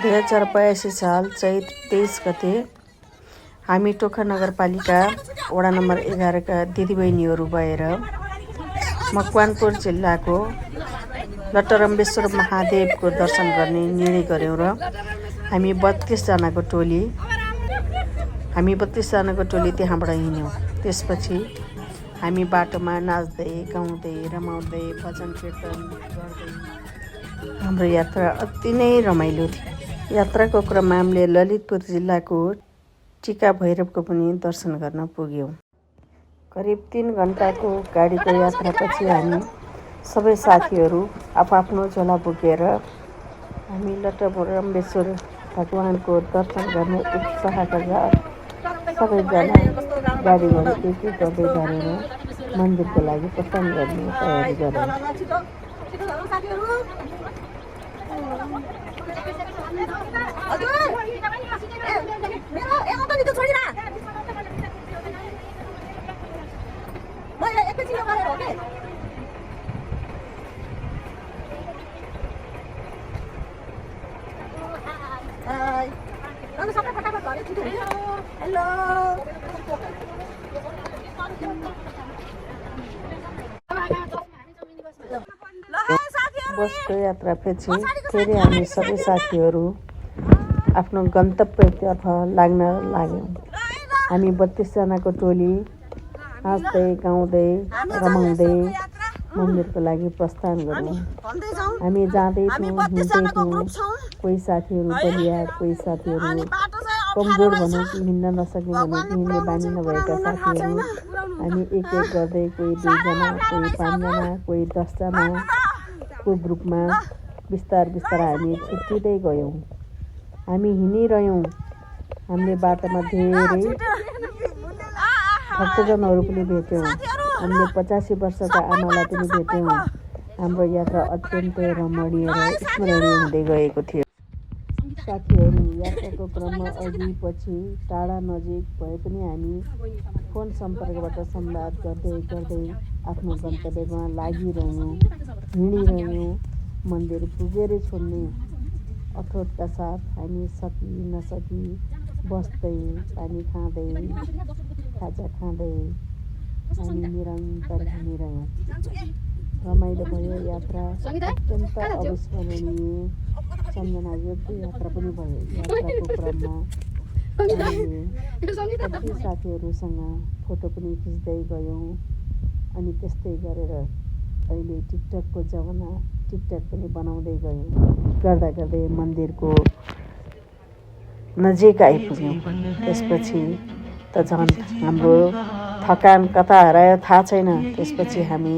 2082 साल चैत 23 गते हामी टोखा नगरपालिका वडा नम्बर 11 का दिदीबहिनीहरू भएर मकवानपुर जिल्लाको लटरम्बेश्वर महादेवको दर्शन गर्ने निर्णय गऱ्यौँ र हामी 32 जनाको टोली त्यहाँबाट हिँड्यौँ। त्यसपछि हामी बाटोमा नाच्दै गाउँदै रमाउँदै भजन कीर्तन गर्दै हाम्रो यात्रा अति नै रमाइलो थियो। यात्राको क्रममा हामीले ललितपुर जिल्लाको टिका भैरवको पनि दर्शन गर्न पुग्यौँ। करिब 3 घण्टाको गाडीको यात्रापछि हामी सबै साथीहरू आफ्नो झोला बोकेर हामी लटरम्बेश्वर भगवानको दर्शन गर्ने उत्साहका साथ सबैजना गाडीहरू एक एक गर्दै गरेर मन्दिरको लागि प्रस्थान गर्ने तयारी गऱ्यौँ। बसको यात्रापछि फेरि हामी सबै साथीहरू आफ्नो गन्तव्यतर्फ लाग्न लाग्यौँ। हामी 32 जनाको टोली हाँस्दै गाउँदै रमाउँदै मन्दिरको लागि प्रस्थान गऱ्यौँ। हामी जाँदै थियौँ, हिँड्दै थियौँ। कोही साथीहरू बलिया, कोही साथीहरू कमजोर भनौँ कि हिँड्न नसक्ने भनौँ कि हिँड्ने बानी नभएका साथीहरू हामी एक एक गर्दै कोही 2 जना, कोही 5 जना, कोही 10 जनाको ग्रुपमा बिस्तार हामी छुट्टिँदै गयौँ। हामी हिँडिरह्यौँ। हामीले बाटोमा धेरै भक्तजनहरू पनि भेट्यौँ। हामीले 85 वर्षका आमालाई पनि भेट्यौँ। हाम्रो यात्रा अत्यन्तै रमणीय र स्मरणीय हुँदै गएको थियो। साथीहरू यात्राको क्रममा अघि पछि टाढा नजिक भए पनि हामी फोन सम्पर्कबाट संवाद गर्दै आफ्नो गन्तव्यमा लागिरह्यौँ, हिँडिरह्यौँ। मन्दिर पुगेरै छोड्ने अठोटका साथ हामी सकी नसकी बस्दै पानी खाँदै खाजा खाँदै हामी निरन्तर हिँडिरह्यौँ। रमाइलो भयो। यात्रा अत्यन्त अविस्मरणीय सम्झनायोग्य यात्रा पनि भयो। यात्राको क्रममा हामीले कति साथीहरूसँग फोटो पनि खिच्दै गयौँ। अनि त्यस्तै गरेर अहिले टिकटकको जमाना, टिकटक पनि बनाउँदै गयौँ। गर्दै मन्दिरको नजिक आइपुग्यौँ। त्यसपछि त झन् हाम्रो थकान कता हरायो थाहा छैन। त्यसपछि हामी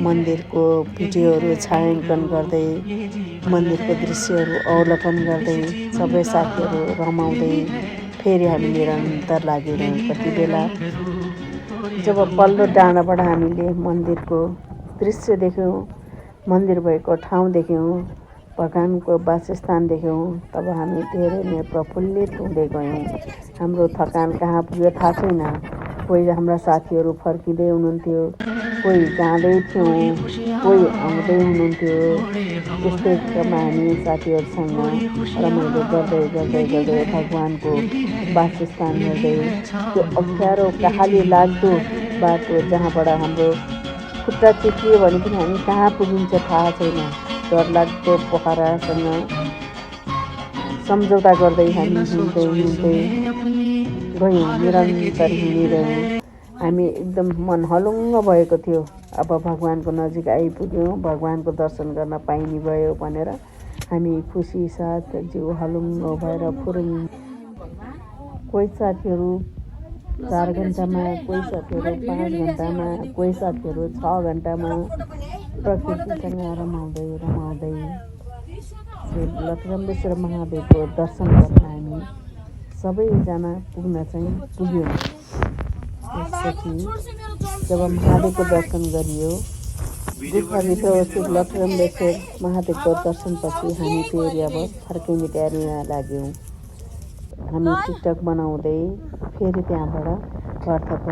मन्दिरको भिडियोहरू छायाङ्कन गर्दै मन्दिरको दृश्यहरू अवलोकन गर्दै सबै साथीहरू रमाउँदै फेरि हामी निरन्तर लागिरह्यौँ। कति बेला जब पल्लो डाँडाबाट हामीले मन्दिरको दृश्य देख्यौँ, मन्दिर भएको ठाउँ देख्यौँ, भगवानको वासस्थान देख्यौँ, तब हामी धेरै नै प्रफुल्लित हुँदै गयौँ। हाम्रो थकान कहाँ पुग्यो थाहा छैन। कोही हाम्रा साथीहरू फर्किँदै हुनुहुन्थ्यो, कोही जाँदै थियौँ, कोही आउँदै हुनुहुन्थ्यो। त्यस्तै क्रममा हामी साथीहरूसँग रमाइलो गर्दै भगवानको वासस्थान हेर्दै त्यो अप्ठ्यारो कहाली लाग्दो बाटो जहाँबाट हाम्रो खुट्टा चिप्लियो भने पनि हामी कहाँ पुगिन्छ थाहा छैन। डरलाग्दो पोखरासँग सम्झौता गर्दै हामी हिँड्दै गयौँ। निरन्तर हिँडिरह्यौँ। हामी एकदम मन हलुङ्ग भएको थियो। अब भगवानको नजिक आइपुग्यौँ, भगवानको दर्शन गर्न पाइने भयो भनेर हामी खुसी साथ जिउ हलुङ्ग भएर फुरुङ। कोही साथीहरू 4 घन्टामा, कोही साथीहरू 5 घन्टामा, कोही साथीहरू 6 घन्टामा प्रकृतिसँग रमाउँदै लटरम्बेश्वर महादेवको दर्शन गर्न हामी सबैजना पुग्यौँ। त्यसपछि जब महादेवको दर्शन गरियो, गुफाभित्र अवस्थित लटरम्बेश्वर महादेवको दर्शनपछि हामी फेरि अब फर्किने तयारीमा लाग्यौँ। हामी टिकटक बनाउँदै फेरि त्यहाँबाट घरतर्फ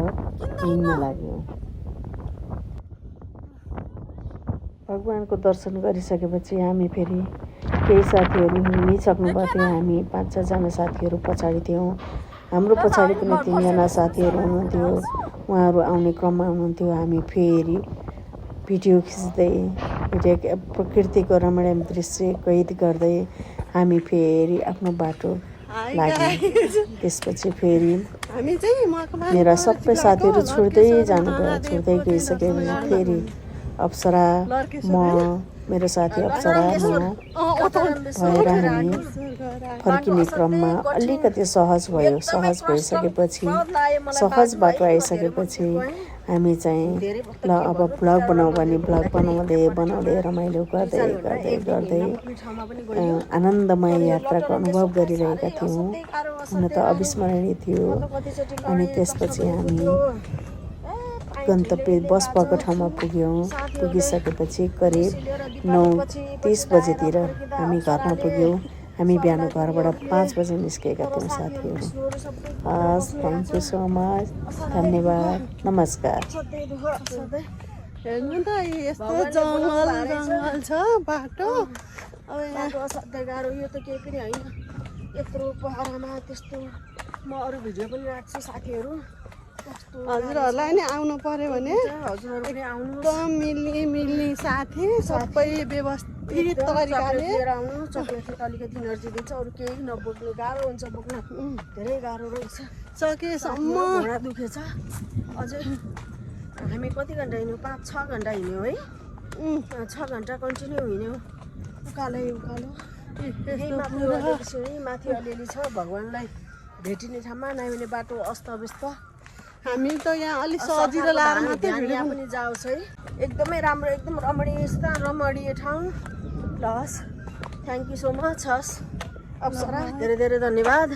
हिँड्न लाग्यौँ। भगवानको दर्शन गरिसकेपछि हामी फेरि केही साथीहरू हिँडिसक्नुभएको थियो। हामी 5-6जना साथीहरू पछाडि थियौँ। हाम्रो पछाडि पनि 3जना साथीहरू हुनुहुन्थ्यो। उहाँहरू आउने क्रममा हुनुहुन्थ्यो। हामी फेरि भिडियो खिच्दै प्रकृतिको रमणीय दृश्य कैद गर्दै हामी फेरि आफ्नो बाटो लाग्यौँ। त्यसपछि फेरि मेरा सबै साथीहरू छुट्दै जानुभयो। छुट्दै गइसकेपछि फेरि अप्सरा, म, मेरो साथी अप्सरा, म भएर हामी फर्किने क्रममा अलिकति सहज भयो। सहज भइसकेपछि सहज बाटो आइसकेपछि हामी चाहिँ ल अब भ्लग बनाऊ भने भ्लग बनाउँदै रमाइलो गर्दै आनन्दमय यात्राको अनुभव गरिरहेका थियौँ। हुन त अविस्मरणीय थियो। अनि त्यसपछि हामी गन्तव्य बस भएको ठाउँमा पुगिसकेपछि करिब 9:30 बजेतिर हामी घरमा पुग्यौँ। हामी बिहान घरबाट 5 बजे निस्केका थियौँ साथीहरू। हस्, थ्याङ्क यू सो मच। धन्यवाद, नमस्कार। हेर्नु त यस्तो जङ्गल छ बाटो। असाध्यै गाह्रो। यो त केही पनि होइन। यत्रो पहरामा त्यस्तो म अरू भिडियो पनि राख्छु साथीहरू। हजुरहरूलाई नि आउनु पर्यो भने हजुरहरू पनि आउनु। मिल्ने साथी सबै व्यवस्थित तरिकाले आउनु। चक्लेट अलिकति एनर्जी दिन्छ। अरू केही नबोक्नु गाह्रो हुन्छ बोक्न। धेरै गाह्रो रहेछ। सकेसम्म घुँडा दुखेछ। अझै हामी कति घन्टा हिँड्यौँ? 5-6 घन्टा हिँड्यौँ है। 6 घन्टा कन्टिन्यू हिँड्यौँ। उकालो माथि अलिअलि छ भगवान्लाई भेटिने ठाउँमा। नभए भने बाटो अस्तव्यस्त। हामी त यहाँ अलिक सजिलो लाएर मात्रै भिडियो पनि जाओस् है। एकदमै राम्रो, एकदम रमणीय ठाउँ। Plus thank you so much. Apsara, धेरै धेरै धन्यवाद।